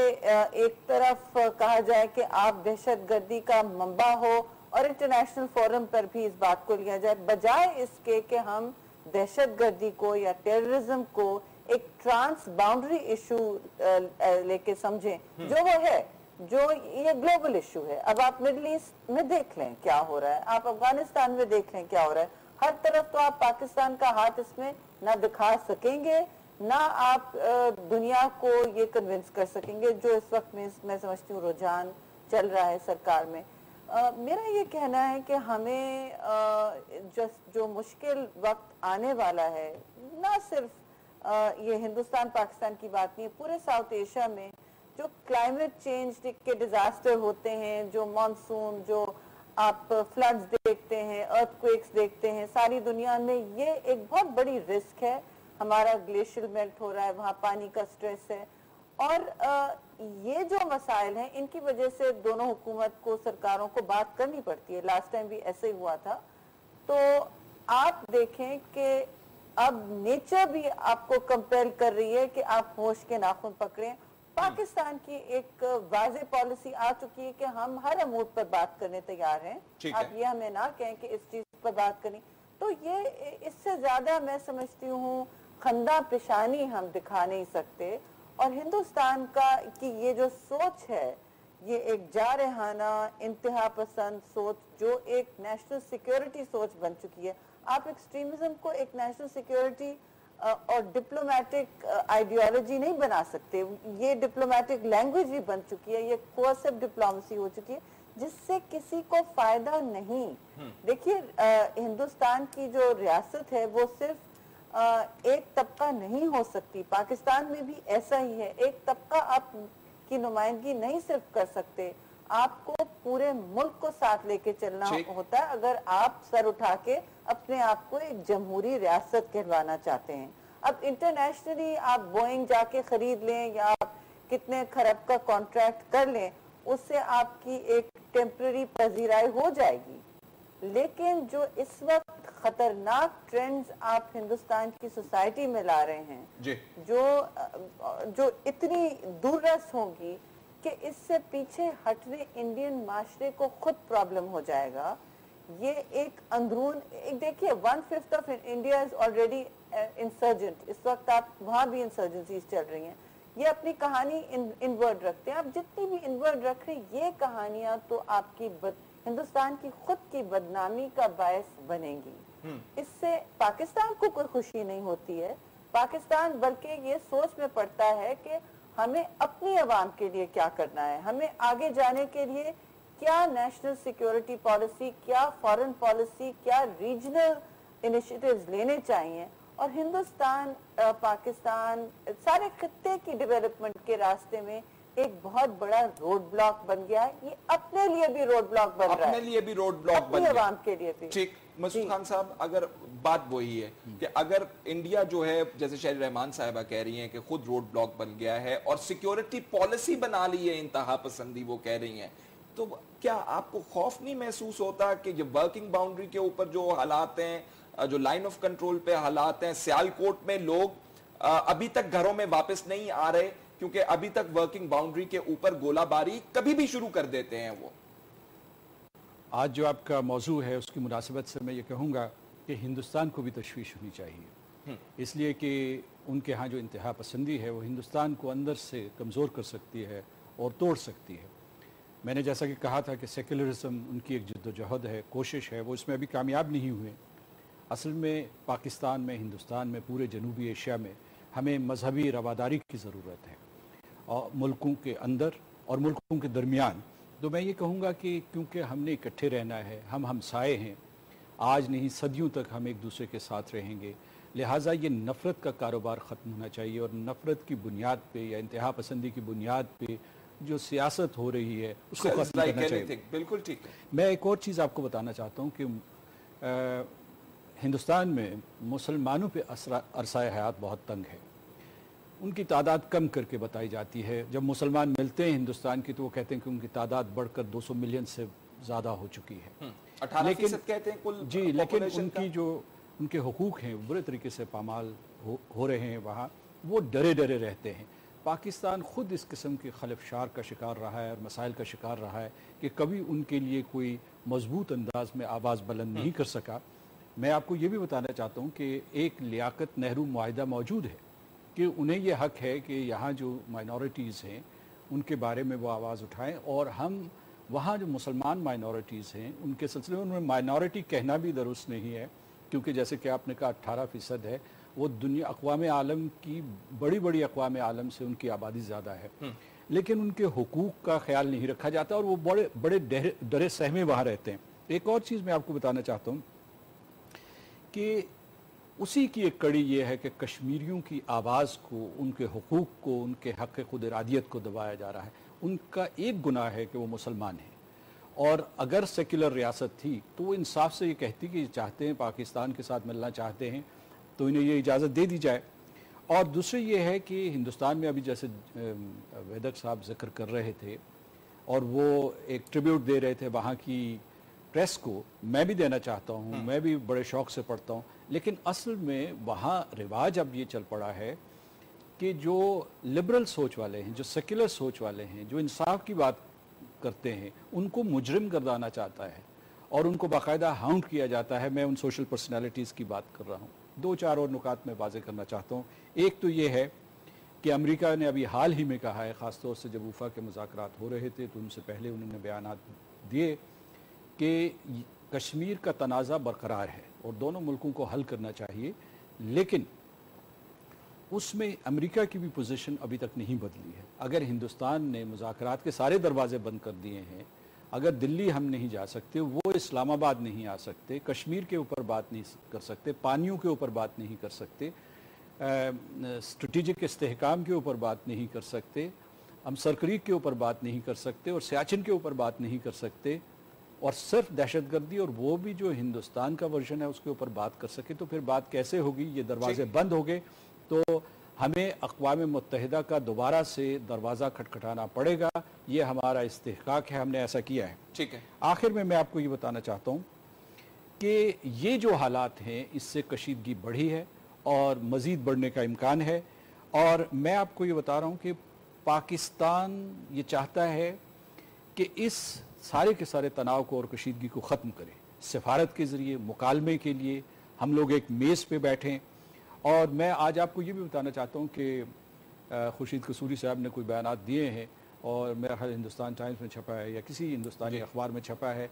एक तरफ कहा जाए कि आप दहशतगर्दी का मंबा हो और इंटरनेशनल फोरम पर भी इस बात को लिया जाए, बजाय इसके कि हम दहशतगर्दी को या टेररिज्म को एक ट्रांस बाउंड्री इशू लेके समझें, जो वो है, जो ये ग्लोबल इशू है। अब आप मिडिल ईस्ट में देख लें क्या हो रहा है, आप अफगानिस्तान में देख लें क्या हो रहा है, हर तरफ तो आप पाकिस्तान का हाथ इसमें ना दिखा सकेंगे, ना आप दुनिया को ये कन्विंस कर सकेंगे, जो इस वक्त में मैं समझती हूँ रुझान चल रहा है सरकार में। मेरा ये कहना है कि हमें जो मुश्किल वक्त आने वाला है, ना सिर्फ ये हिंदुस्तान पाकिस्तान की बात नहीं है, पूरे साउथ एशिया में जो क्लाइमेट चेंज के डिजास्टर होते हैं, जो मॉनसून, जो आप फ्लड्स देखते हैं, अर्थक्वेक्स देखते हैं, सारी दुनिया में ये एक बहुत बड़ी रिस्क है। हमारा ग्लेशियर मेल्ट हो रहा है, वहाँ पानी का स्ट्रेस है, और ये जो मसाइल हैं इनकी वजह से दोनों हुकूमत को, सरकारों को बात करनी पड़ती है। लास्ट टाइम भी ऐसे ही हुआ था। तो आप देखें कि अब नेचर भी आपको कंपेल कर रही है कि आप होश के नाखून पकड़ें। पाकिस्तान की एक वाज़ेह पॉलिसी आ चुकी है कि हम हर अमूद पर बात करने तैयार हैं, आप ये हमें ना कहें कि इस चीज पर बात करें। तो ये इससे ज्यादा मैं समझती हूँ खंदा पेशानी हम दिखा नहीं सकते, और हिंदुस्तान की ये जो सोच है, ये एक जारहाना इंतहा पसंद सोच, जो एक नेशनल सिक्योरिटी सोच बन चुकी है। आप एक्सट्रीमिज्म को एक नेशनल सिक्योरिटी और डिप्लोमेटिक आइडियोलॉजी नहीं बना सकते। ये डिप्लोमेटिक लैंग्वेज भी बन चुकी है, ये कोअर्सिव डिप्लोमेसी हो चुकी है, जिससे किसी को फायदा नहीं। देखिए हिंदुस्तान की जो रियासत है वो सिर्फ एक तबका नहीं हो सकती, पाकिस्तान में भी ऐसा ही है। एक तबका आप की नुमाइंदगी नहीं सिर्फ कर सकते, आपको पूरे मुल्क को साथ लेके चलना होता है अगर आप सर उठा के अपने आप को एक जमहूरी रियासत कहलवाना चाहते हैं। अब इंटरनेशनली आप बोइंग जाके खरीद लें या आप कितने खरब का कॉन्ट्रैक्ट कर लें, उससे आपकी एक टेम्पररी पजीराई हो जाएगी, लेकिन जो इस वक्त खतरनाक ट्रेंड्स आप हिंदुस्तान की सोसाइटी में ला रहे हैं, जो इतनी दूररस होंगी कि इससे पीछे हटने इंडियन माशरे को खुद प्रॉब्लम हो जाएगा। ये एक अंदरून, देखिए 1/5 of India is already insurgent. इस वक्त आप वहाँ भी इंसर्जेंसीज चल रही हैं। ये अपनी कहानी इनवर्ड रखते हैं। आप जितनी भी इनवर्ड रख रहे, ये कहानियां तो आपकी हिंदुस्तान की खुद की बदनामी का बायस बनेंगी। इससे पाकिस्तान को कोई खुशी नहीं होती है। पाकिस्तान बल्कि ये सोच में पड़ता है कि हमें अपनी आवाम के लिए क्या करना है, हमें आगे जाने के लिए क्या नेशनल सिक्योरिटी पॉलिसी, क्या फॉरेन पॉलिसी, क्या रीजनल इनिशिएटिव्स लेने चाहिए। और हिंदुस्तान पाकिस्तान सारे खित्ते की डेवलपमेंट के रास्ते में एक बहुत बड़ा रोड ब्लॉक बन गया है। ये अपने लिए भी रोड ब्लॉक बन रहा है, अपने लिए भी रोड ब्लॉक बन गया, आवाम के लिए भी। ठीक, मसूद खान साहब, अगर बात वही है कि अगर इंडिया जो है, जैसे शहरी रहमान साहिबा कह रही हैं कि खुद रोड ब्लॉक बन गया है और सिक्योरिटी पॉलिसी बना ली है इंतहा पसंदी, वो कह रही हैं, तो क्या आपको खौफ नहीं महसूस होता कि ये वर्किंग बाउंड्री के ऊपर जो हालात हैं, जो लाइन ऑफ कंट्रोल पे हालात हैं, सियालकोट में लोग अभी तक घरों में वापस नहीं आ रहे क्योंकि अभी तक वर्किंग बाउंड्री के ऊपर गोलाबारी कभी भी शुरू कर देते हैं वो। आज जो आपका मौजू है उसकी मुनासिबत से मैं ये कहूँगा कि हिंदुस्तान को भी तशवीश होनी चाहिए, इसलिए कि उनके यहाँ जो इंतहा पसंदी है वो हिंदुस्तान को अंदर से कमज़ोर कर सकती है और तोड़ सकती है। मैंने जैसा कि कहा था कि सेक्युलरिज्म उनकी एक जद्दोजहद है, कोशिश है, वो इसमें अभी कामयाब नहीं हुए। असल में पाकिस्तान में, हिंदुस्तान में, पूरे जनूबी एशिया में हमें मजहबी रवादारी की ज़रूरत है, और मुल्कों के अंदर और मुल्कों के दरमियान। तो मैं ये कहूँगा कि क्योंकि हमने इकट्ठे रहना है, हम हमसाए हैं, आज नहीं सदियों तक हम एक दूसरे के साथ रहेंगे। लिहाजा ये नफ़रत का कारोबार ख़त्म होना चाहिए और नफ़रत की बुनियाद पे या इंतहा पसंदी की बुनियाद पे जो सियासत हो रही है उसको ख़त्म करना चाहिए। बिल्कुल ठीक है। मैं एक और चीज़ आपको बताना चाहता हूँ कि हिंदुस्तान में मुसलमानों पे अरसाए हयात बहुत तंग है। उनकी तादाद कम करके बताई जाती है। जब मुसलमान मिलते हैं हिंदुस्तान की तो वो कहते हैं कि उनकी तादाद बढ़कर 200 मिलियन से ज़्यादा हो चुकी है। 18% कहते हैं कुल जी, लेकिन उनकी जो उनके हुकूक हैं बुरे तरीके से पामाल हो रहे हैं वहाँ, वो डरे डरे रहते हैं। पाकिस्तान ख़ुद इस किस्म के खलफशार का शिकार रहा है और मसाइल का शिकार रहा है कि कभी उनके लिए कोई मजबूत अंदाज में आवाज़ बुलंद नहीं कर सका। मैं आपको ये भी बताना चाहता हूँ कि एक लियाकत नेहरू मुआहिदा मौजूद है कि उन्हें ये हक़ है कि यहाँ जो माइनॉरिटीज़ हैं उनके बारे में वो आवाज़ उठाएं, और हम वहाँ जो मुसलमान माइनॉरिटीज़ हैं उनके सिलसिले में उन्हें माइनॉरिटी कहना भी दुरुस्त नहीं है, क्योंकि जैसे कि आपने कहा 18% है, वो दुनिया अक़वाम आलम की बड़ी अक़वाम आलम से उनकी आबादी ज़्यादा है, लेकिन उनके हुकूक का ख्याल नहीं रखा जाता और वो बड़े डरे सहमे वहाँ रहते हैं। एक और चीज़ मैं आपको बताना चाहता हूँ कि उसी की एक कड़ी ये है कि कश्मीरियों की आवाज़ को, उनके हुकूक को, उनके हक़ खुद इरादियत को दबाया जा रहा है। उनका एक गुनाह है कि वो मुसलमान हैं, और अगर सेक्युलर रियासत थी तो वो इंसाफ से ये कहती कि चाहते हैं पाकिस्तान के साथ मिलना चाहते हैं तो इन्हें ये इजाज़त दे दी जाए। और दूसरी ये है कि हिंदुस्तान में अभी जैसे वेदक साहब जिक्र कर रहे थे और वो एक ट्रिब्यूट दे रहे थे वहाँ की प्रेस को, मैं भी देना चाहता हूँ, मैं भी बड़े शौक़ से पढ़ता हूँ, लेकिन असल में वहाँ रिवाज अब ये चल पड़ा है कि जो लिबरल सोच वाले हैं, जो सेक्युलर सोच वाले हैं, जो इंसाफ की बात करते हैं, उनको मुजरिम गर्दाना चाहता है और उनको बाकायदा हाउंड किया जाता है। मैं उन सोशल पर्सनैलिटीज़ की बात कर रहा हूँ। 2-4 और नुकात में वाज़े करना चाहता हूँ। एक तो ये है कि अमेरिका ने अभी हाल ही में कहा है, ख़ासतौर से जब वफ़ा के मुज़ाकरात हो रहे थे तो उनसे पहले उन्होंने बयानात दिए कि कश्मीर का तनाज़ा बरकरार है और दोनों मुल्कों को हल करना चाहिए, लेकिन उसमें अमेरिका की भी पोजीशन अभी तक नहीं बदली है। अगर हिंदुस्तान ने मुज़ाकरात के सारे दरवाजे बंद कर दिए हैं, अगर दिल्ली हम नहीं जा सकते, वो इस्लामाबाद नहीं आ सकते, कश्मीर के ऊपर बात नहीं कर सकते, पानियों के ऊपर बात नहीं कर सकते, स्ट्रेटेजिक इस्तेहकाम के ऊपर बात नहीं कर सकते, हम सरक्रीक के ऊपर बात नहीं कर सकते और सियाचिन के ऊपर बात नहीं कर सकते, और सिर्फ दहशतगर्दी और वो भी जो हिंदुस्तान का वर्जन है उसके ऊपर बात कर सके, तो फिर बात कैसे होगी? ये दरवाजे बंद हो गए तो हमें अक़वाम मुत्तहिदा का दोबारा से दरवाज़ा खटखटाना पड़ेगा। ये हमारा इस्तेहकाक है, हमने ऐसा किया है। ठीक है। आखिर में मैं आपको ये बताना चाहता हूँ कि ये जो हालात हैं इससे कशीदगी बढ़ी है और मज़ीद बढ़ने का इम्कान है, और मैं आपको ये बता रहा हूँ कि पाकिस्तान ये चाहता है कि इस सारे के सारे तनाव को और कशीदगी को ख़त्म करें। सफारत के ज़रिए मुकालमे के लिए हम लोग एक मेज़ पे बैठें। और मैं आज आपको ये भी बताना चाहता हूँ कि खुर्शीद कसूरी साहब ने कोई बयानात दिए हैं और मेरा ख्याल हिंदुस्तान टाइम्स में छपा है या किसी हिंदुस्तानी अखबार में छपा है।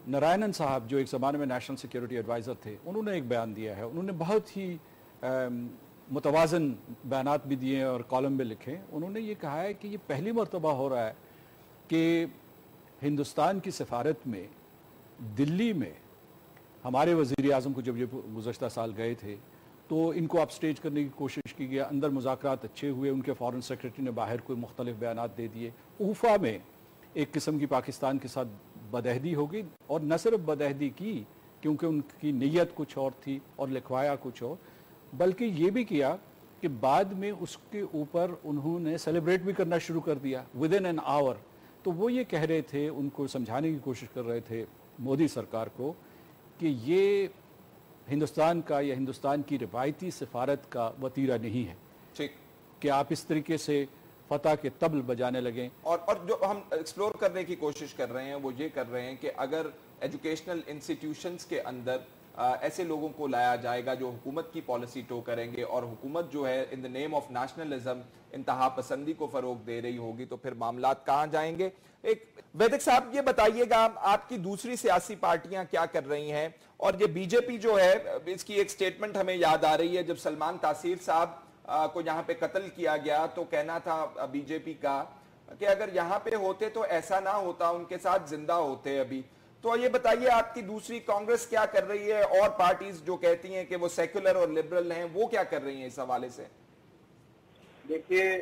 नारायणन साहब जो एक ज़माने में नेशनल सिक्योरिटी एडवाइज़र थे, उन्होंने एक बयान दिया है। उन्होंने बहुत ही मुतवाज़न बयानात भी दिए और कॉलम में लिखे। उन्होंने ये कहा है कि ये पहली मरतबा हो रहा है कि हिंदुस्तान की सफारत में दिल्ली में हमारे वज़ीर आज़म को जब ये गुज़श्ता साल गए थे तो इनको अपस्टेज करने की कोशिश की गई। अंदर मुज़ाकरात अच्छे हुए, उनके फ़ॉरेन सेक्रेटरी ने बाहर कोई मुख्तलिफ बयानात दे दिए। ऊफ़ा में एक किस्म की पाकिस्तान के साथ बदअहदी हो गई, और न सिर्फ बदअहदी की क्योंकि उनकी नीयत कुछ और थी और लिखवाया कुछ और, बल्कि ये भी किया कि बाद में उसके ऊपर उन्होंने सेलिब्रेट भी करना शुरू कर दिया विद इन एन आवर। तो वो ये कह रहे थे, उनको समझाने की कोशिश कर रहे थे मोदी सरकार को कि ये हिंदुस्तान का या हिंदुस्तान की रिवायती सफारत का वतीरा नहीं है। ठीक, कि आप इस तरीके से फतह के तबल बजाने लगें। और जो हम एक्सप्लोर करने की कोशिश कर रहे हैं वो ये कर रहे हैं कि अगर एजुकेशनल इंस्टीट्यूशंस के अंदर ऐसे लोगों को लाया जाएगा जो हुकूमत की पॉलिसी टो करेंगे, और हुकूमत जो है in the name of nationalism इंतहा पसंदी को फरोग दे रही होगी, तो फिर मामलात कहाँ जाएंगे? एक वैदिक साहब ये बताइएगा, आपकी दूसरी सियासी पार्टियां क्या कर रही हैं? और ये बीजेपी जो है, इसकी एक स्टेटमेंट हमें याद आ रही है, जब सलमान तासीर साहब को यहाँ पे कत्ल किया गया तो कहना था बीजेपी का कि अगर यहाँ पे होते तो ऐसा ना होता, उनके साथ जिंदा होते अभी। तो ये बताइए, आपकी दूसरी कांग्रेस क्या कर रही है, और पार्टीज जो कहती हैं कि वो सेक्युलर और लिबरल हैं, वो क्या कर रही हैं इस हवाले से? देखिए,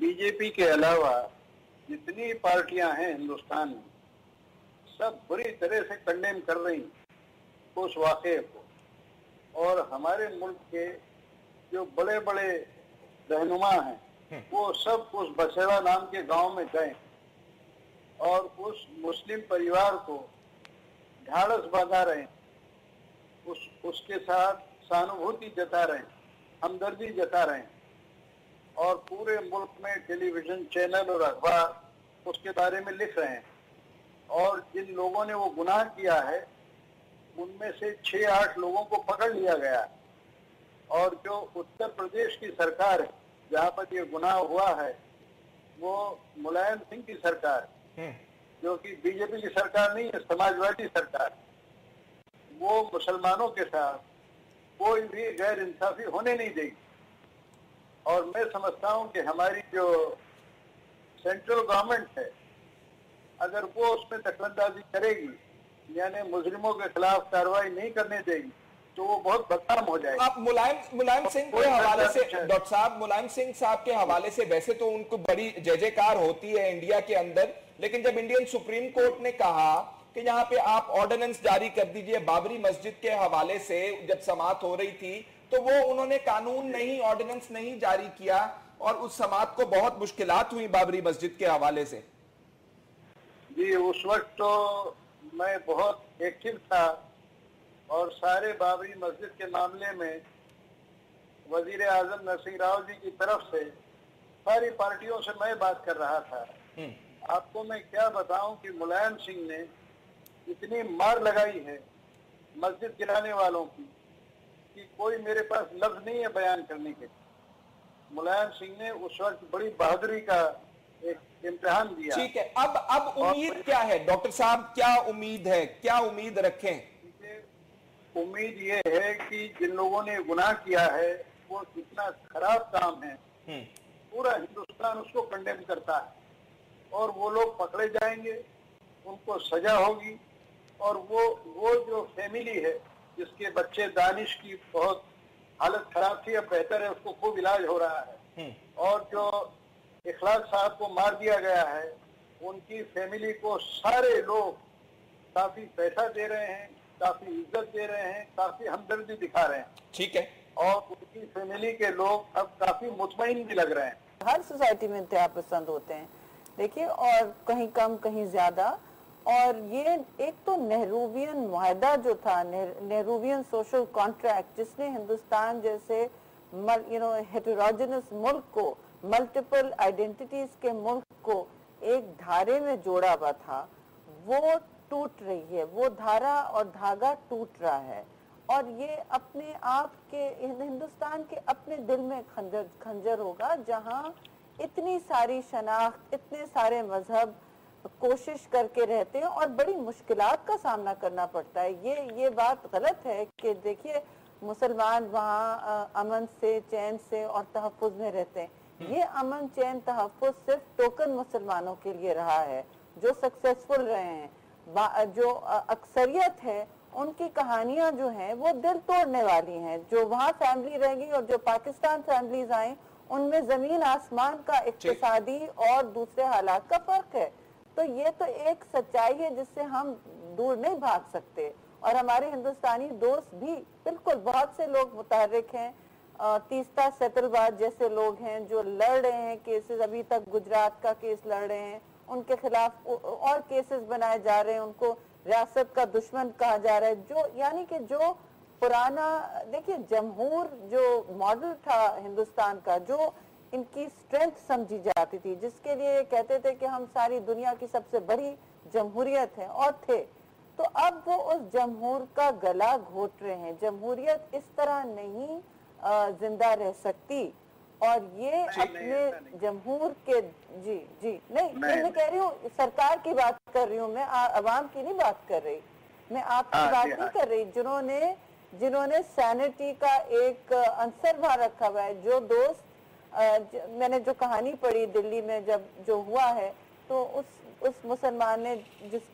बीजेपी के अलावा जितनी पार्टियां हैं हिंदुस्तान में, सब बुरी तरह से कंडेम कर रही उस वाक़े को। और हमारे मुल्क के जो बड़े बड़े रहनुमा हैं वो सब उस बसेरा नाम के गांव में गए और उस मुस्लिम परिवार को ढाढ़स बंधा रहे हैं, उसके साथ सहानुभूति जता रहे हैं, हमदर्दी जता रहे हैं, और पूरे मुल्क में टेलीविजन चैनल और अखबार उसके बारे में लिख रहे हैं। और जिन लोगों ने वो गुनाह किया है उनमें से 6-8 लोगों को पकड़ लिया गया। और जो उत्तर प्रदेश की सरकार है जहाँ पर ये गुनाह हुआ है, वो मुलायम सिंह की सरकार, जो कि बीजेपी की सरकार नहीं है, समाजवादी सरकार, वो मुसलमानों के साथ कोई भी गैर इंसाफी होने नहीं देगी। और मैं समझता हूँ कि हमारी जो सेंट्रल गवर्नमेंट है, अगर वो उसमें दखलंदाजी करेगी, यानी मुजरिमों के खिलाफ कार्रवाई नहीं करने देगी, तो वो बहुत बदनाम हो जाएगी। आप मुलायम सिंह के हवाले से, डॉक्टर साहब, मुलायम सिंह साहब के हवाले से वैसे तो उनको बड़ी जय जयकार होती है इंडिया के अंदर, लेकिन जब इंडियन सुप्रीम कोर्ट ने कहा कि यहाँ पे आप ऑर्डिनेंस जारी कर दीजिए बाबरी मस्जिद के हवाले से, जब समाअत हो रही थी, तो वो उन्होंने कानून नहीं, ऑर्डिनेंस नहीं जारी किया, और उस समाअत को बहुत मुश्किलात हुई बाबरी मस्जिद के हवाले से। जी, उस वक्त तो मैं बहुत एक्टिव था और सारे बाबरी मस्जिद के मामले में वजीर आजम नरसिंह राव जी की तरफ से सारी पार्टियों से मैं बात कर रहा था। आपको मैं क्या बताऊं कि मुलायम सिंह ने इतनी मार लगाई है मस्जिद गिराने वालों की कि कोई मेरे पास लफ्ज नहीं है बयान करने के। मुलायम सिंह ने उस वक्त बड़ी बहादुरी का एक इम्तिहान दिया। ठीक है, अब उम्मीद क्या है डॉक्टर साहब, क्या उम्मीद है, क्या उम्मीद रखें? उम्मीद ये है कि जिन लोगों ने गुनाह किया है वो इतना खराब काम है, पूरा हिंदुस्तान उसको कंडेम करता है, और वो लोग पकड़े जाएंगे, उनको सजा होगी। और वो जो फैमिली है जिसके बच्चे दानिश की बहुत हालत खराब थी, अब बेहतर है, उसको खूब इलाज हो रहा है, और जो इखलाक साहब को मार दिया गया है, उनकी फैमिली को सारे लोग काफी पैसा दे रहे हैं, काफी इज्जत दे रहे हैं, काफी हमदर्दी दिखा रहे हैं। ठीक है, और उनकी फैमिली के लोग अब काफी मुतमईन भी लग रहे हैं। हर सोसाइटी में इंतहा पसंद होते हैं, देखिए, और कहीं कम कहीं ज्यादा। और ये एक तो नेहरूवियन मुआहदा जो था, नेहरूवियन सोशल कॉन्ट्रैक्ट, जिसने हिंदुस्तान जैसे हेटेरोजेनस मुल्क को, मल्टीपल आइडेंटिटीज के मुल्क को एक धारे में जोड़ा हुआ था, वो टूट रही है, वो धारा और धागा टूट रहा है। और ये अपने आप के हिंदुस्तान के अपने दिल में खंजर होगा, जहां इतनी सारी शनाख्त, इतने सारे मजहब कोशिश करके रहते हैं और बड़ी मुश्किलात का सामना करना पड़ता है। ये बात गलत है कि देखिए मुसलमान वहाँ अमन से, चैन से और तहफ़्फ़ुज़ में रहते हैं। ये अमन, चैन, तहफ़्फ़ुज़ सिर्फ टोकन मुसलमानों के लिए रहा है जो सक्सेसफुल रहे हैं। जो अक्सरियत है उनकी कहानियां जो हैं वो दिल तोड़ने वाली हैं। जो वहाँ फैमिली रहेगी और जो पाकिस्तान फैमिलीज आई, उनमें जमीन आसमान का इक्तिसादी और दूसरे हालात का फर्क है। तो ये तो एक सच्चाई है जिससे हम दूर नहीं भाग सकते। और हमारे हिंदुस्तानी दोस्त भी बिल्कुल, बहुत से लोग मुतहर्रिक हैं, तीस्ता सेतलबाज जैसे लोग हैं जो लड़ रहे हैं केसेस, अभी तक गुजरात का केस लड़ रहे हैं, उनके खिलाफ और केसेस बनाए जा रहे हैं, उनको रियासत का दुश्मन कहा जा रहा है। जो यानी कि जो पुराना, देखिए, जमहूर जो मॉडल था हिंदुस्तान का, जो इनकी स्ट्रेंथ समझी जाती थी, जिसके लिए कहते थे कि हम सारी दुनिया की सबसे बड़ी जमहूरियत है और थे, तो अब वो उस जमहूर का गला घोट रहे हैं। जमहूरियत इस तरह नहीं जिंदा रह सकती। और ये अपने जमहूर के जी नहीं, मैं कह रही हूँ, सरकार की बात कर रही हूँ मैं, अवाम की नहीं बात कर रही, मैं आपकी बात नहीं कर रही। जिन्होंने सैनिटी का एक अंसर वहां रखा हुआ है। जो दोस्त मैंने जो कहानी पढ़ी दिल्ली में जब जो हुआ है, तो उस मुसलमान ने जिस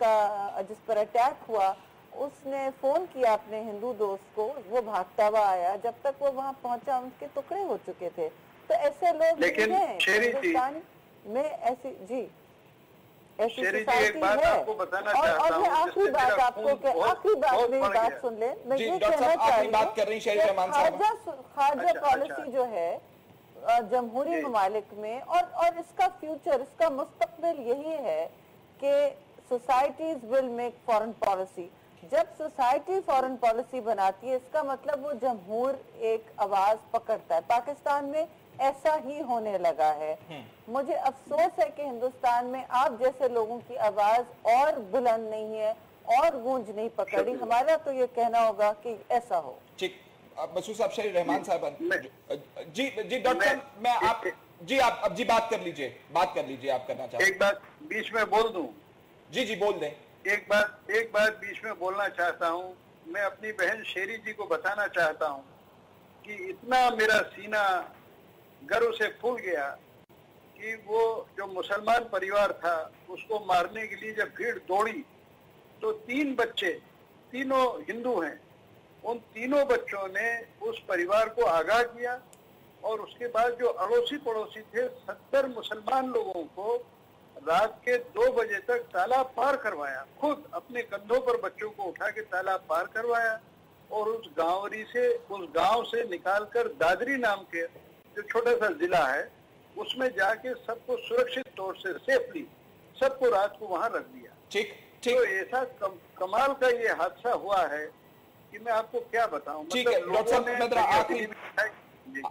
पर अटैक हुआ, उसने फोन किया अपने हिंदू दोस्त को, वो भागता हुआ आया, जब तक वो वहां पहुंचा उनके टुकड़े हो चुके थे। तो ऐसे लोग लेकिन हैं हिंदुस्तान में, ऐसी सोसाइटी है। और मैं आखिरी बात मेरी बात सुन ले, मैं ये कहना खारजा पॉलिसी जो है जमहूरी ममालिक में, और इसका फ्यूचर, इसका मुस्तकबिल यही है कि societies will make foreign policy. जब सोसाइटी फॉरेन पॉलिसी बनाती है, इसका मतलब वो जमहूर एक आवाज पकड़ता है। पाकिस्तान में ऐसा ही होने लगा है। मुझे अफसोस है कि हिंदुस्तान में आप जैसे लोगों की आवाज और बुलंद नहीं है और गूंज नहीं पकड़ी। हमारा तो ये कहना होगा कि ऐसा हो। ठीक, मसूद साहब, शरीर रहमान साहब, जी डॉक्टर साहब, मैं आप जी अब बात कर लीजिए, आप करना चाहते हैं। एक बात बीच में बोल दूं? जी बोल दें। एक बात बीच में बोलना चाहता हूं। मैं अपनी बहन शेरी जी को बताना चाहता हूं कि इतना मेरा सीना गर्व से फूल गया कि वो जो मुसलमान परिवार था, उसको मारने के लिए जब भीड़ दौड़ी तो 3 बच्चे, तीनों हिंदू हैं, उन तीनों बच्चों ने उस परिवार को आगाह किया और उसके बाद जो अड़ोसी पड़ोसी थे 70 मुसलमान लोगों को रात के 2 बजे तक तालाब पार करवाया। खुद अपने कंधों पर बच्चों को उठा के तालाब पार करवाया और उस गांव से निकालकर दादरी नाम के जो छोटा सा जिला है उसमें जाके सबको सुरक्षित तौर से सेफली सबको रात को वहां रख दिया। ठीक। तो ऐसा कमाल का ये हादसा हुआ है कि मैं आपको क्या बताऊं। ठीक है डॉक्टर साहब,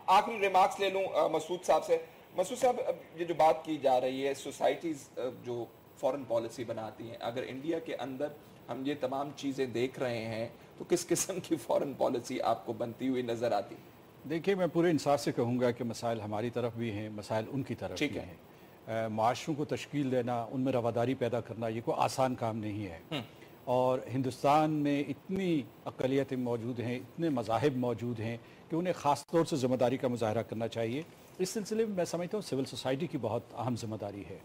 आखिरी रिमार्क्स ले लूं मसूद साहब से। मसूद साहब, ये जो बात की जा रही है, सोसाइटीज जो फॉरेन पॉलिसी बनाती हैं, अगर इंडिया के अंदर हम ये तमाम चीजें देख रहे हैं तो किस किस्म की फॉरेन पॉलिसी आपको बनती हुई नजर आती? देखिए, मैं पूरे इंसाफ से कहूँगा कि मसाइल हमारी तरफ भी हैं, मसाइल उनकी तरफ भी हैं। माशरों को तश्कील देना, उनमें रवादारी पैदा करना, ये कोई आसान काम नहीं है। और हिंदुस्तान में इतनी अक़लियतें मौजूद हैं, इतने मज़ाहिब मौजूद हैं कि उन्हें ख़ास तौर से ज़िम्मेदारी का मुज़ाहरा करना चाहिए। इस सिलसिले में मैं समझता हूँ सिविल सोसाइटी की बहुत अहम ज़िम्मेदारी है,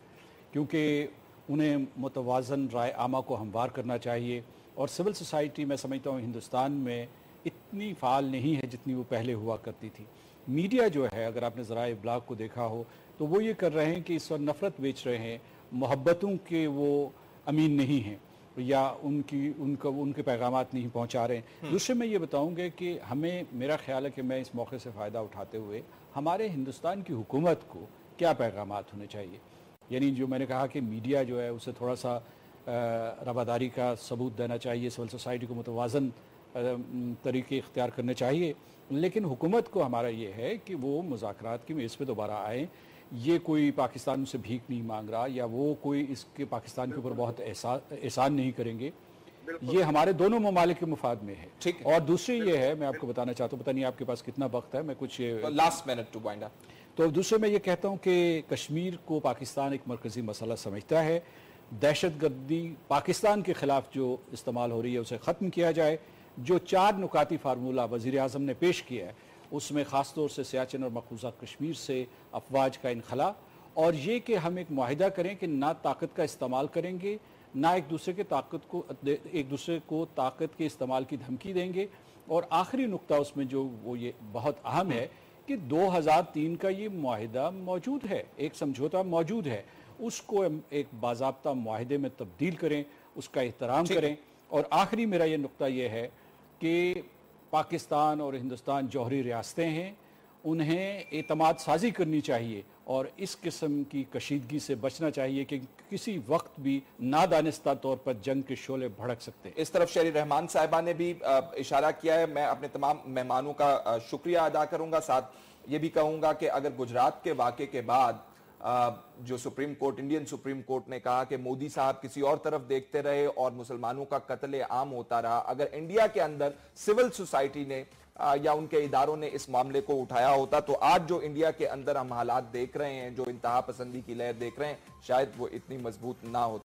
क्योंकि उन्हें मुतवाज़न राय आमा को हमवार करना चाहिए। और सिविल सोसाइटी मैं समझता हूँ हिंदुस्तान में इतनी फ़ाल नहीं है जितनी वो पहले हुआ करती थी। मीडिया जो है, अगर आपने ज़राए इब्लाग को देखा हो तो वो ये कर रहे हैं कि इस वक्त नफ़रत बेच रहे हैं, मोहब्बतों के वो अमीन नहीं हैं या उनके पैगामात नहीं पहुंचा रहे हैं। दूसरे मैं ये बताऊंगा कि हमें, मेरा ख्याल है कि मैं इस मौके से फ़ायदा उठाते हुए हमारे हिंदुस्तान की हुकूमत को क्या पैगामात होने चाहिए, यानी जो मैंने कहा कि मीडिया जो है उसे थोड़ा सा रवादारी का सबूत देना चाहिए, सिविल सोसाइटी को मुतवाज़न तरीके इख्तियार करने चाहिए। लेकिन हुकूमत को हमारा ये है कि वो मुज़ाकरात की मेज़ पे दोबारा आए। ये कोई पाकिस्तान से भीख नहीं मांग रहा या वो कोई इसके पाकिस्तान के ऊपर बहुत एहसान नहीं करेंगे। ये हमारे दोनों ममालिक के मुफाद में है। ठीक। और दूसरी ये है, मैं आपको बताना चाहता हूँ, पता नहीं आपके पास कितना वक्त है, मैं कुछ last minute to wind up. तो दूसरे मैं ये कहता हूँ कि कश्मीर को पाकिस्तान एक मरकज़ी मसला समझता है। दहशतगर्दी पाकिस्तान के ख़िलाफ़ जो इस्तेमाल हो रही है उसे ख़त्म किया जाए। जो 4 नुकाती फार्मूला वज़ीर आज़म ने पेश किया है उसमें ख़ास तौर से सियाचिन और मकबूजा कश्मीर से अफवाज का इनखला, और ये कि हम एक मुआहिदा करें कि ना ताकत का इस्तेमाल करेंगे, ना एक दूसरे को ताकत के इस्तेमाल की धमकी देंगे। और आखिरी नुक्ता उसमें जो वो ये बहुत अहम है कि 2003 का ये मुआहिदा मौजूद है, एक समझौता मौजूद है, उसको एक बाज़ाब्ता मुआहिदे में तब्दील करें, उसका एहतराम करें। और आखिरी मेरा ये नुक्ता ये है कि पाकिस्तान और हिंदुस्तान जौहरी रियासतें हैं, उन्हें एतमाद साजी करनी चाहिए और इस किस्म की कशीदगी से बचना चाहिए कि किसी वक्त भी नादानिस्ता तौर पर जंग के शोले भड़क सकते हैं। इस तरफ शरीर रहमान साहिबा ने भी इशारा किया है। मैं अपने तमाम मेहमानों का शुक्रिया अदा करूंगा, साथ ये भी कहूंगा कि अगर गुजरात के वाक़े के बाद जो supreme court, Indian supreme court ने कहा कि मोदी साहब किसी और तरफ देखते रहे और मुसलमानों का कत्ल आम होता रहा, अगर इंडिया के अंदर सिविल सोसाइटी ने या उनके इदारों ने इस मामले को उठाया होता तो आज जो इंडिया के अंदर हम हालात देख रहे हैं, जो इंतहा पसंदी की लहर देख रहे हैं, शायद वो इतनी मजबूत ना होती।